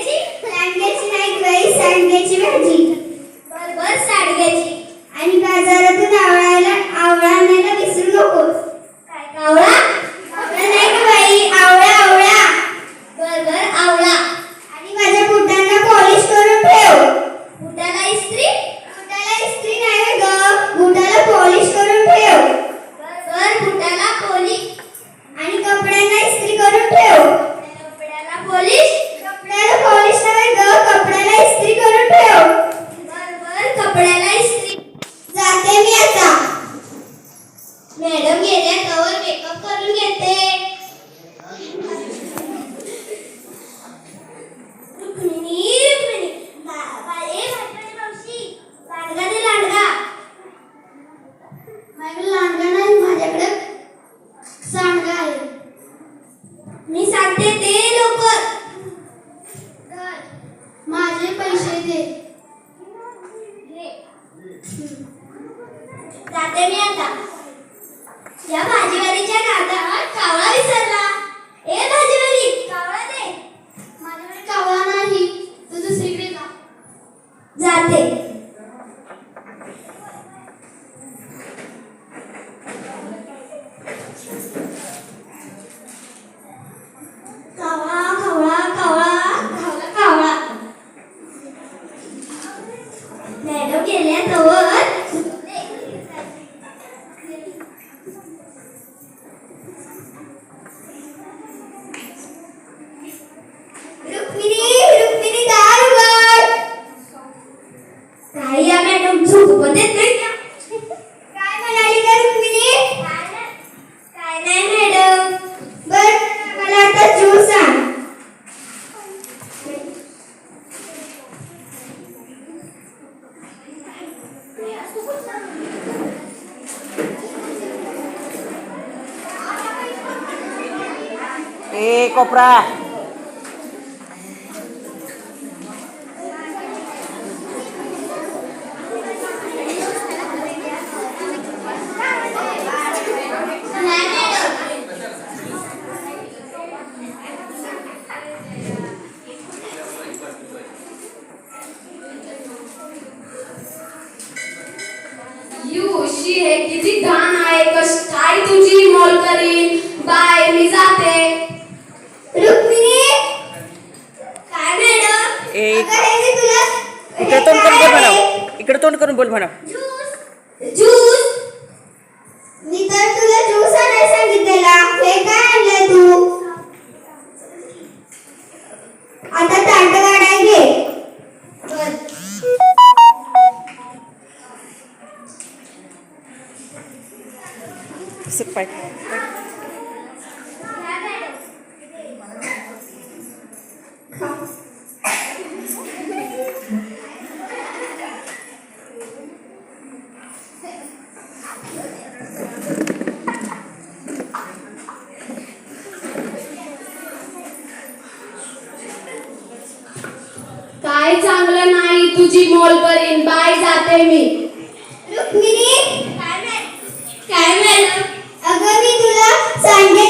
सांडग्याची नाही बाई, सांडग्याची भाजी. बर सांडग्याची. आणि बाजारातून आवळा आणायला विसरू नकोस. काय कावळा? आवळा नाही गं बाई, आवळा. बर आवळा. आणि माझ्या बुटांना पॉलिश करून ठेव. बुटाला इस्त्री? बुटाला इस्त्री नाही गं, बुटाला पॉलिश करून ठेव. बर बुटाला पॉलिश. आणि कपड्यांना इस्त्री करून ठेव. कपड्याला पॉलिश? कपड्याला पॉलिश नाही गं, कपड्याला इस्त्री करून ठेव. बर कपड्याला इस्त्री. जाते मी आता. मॅडम गेल्या तवर मेकअप करून घेते. रुक्मिणी बाळे भाजी मावशी, लांडगा दे लांडगा. माझ्याकडे लांडगा नाही, माझ्याकडे सांडगा आहे. मी सांगते ते लवकर. माझे पैसे दे. जाते मी आता. या भाजीवालीच्या नादात कावळा विसरला. ए भाजीवाली, कावळा दे. माझ्याकडे कावळा नाही, तू दुसरीकडे जा. जाते. कावळा. मॅडम गेल्या तवर रुक्मिणी दार उघड. काय या मॅडम झोपू पण देत नाही का? काय म्हणाली का रुक्मिणी? काय नाही मॅडम. बर, मला आता ज्यूस आण. ए कोपरा. युशी हे किती घाण आहे. काय तुझी मोल करीन. बाय मी जाते. रुक्मिणी, काय मॅडम? एक अगं हे मी तुला इकडे तोंड करून बोल म्हणा. इकडे तोंड करून बोल म्हणा. ज्यूस. मी तर तुला ज्यूस आणायला सांगितलेला. हे काय आणलंय तू? आता ताट काढाय घे. असं पाय. काय चांगलं नाही. तुझी मोल करीन. बाय जाते मी. रुक्मिणी, काय मॅडम? अगं मी तुला सांगे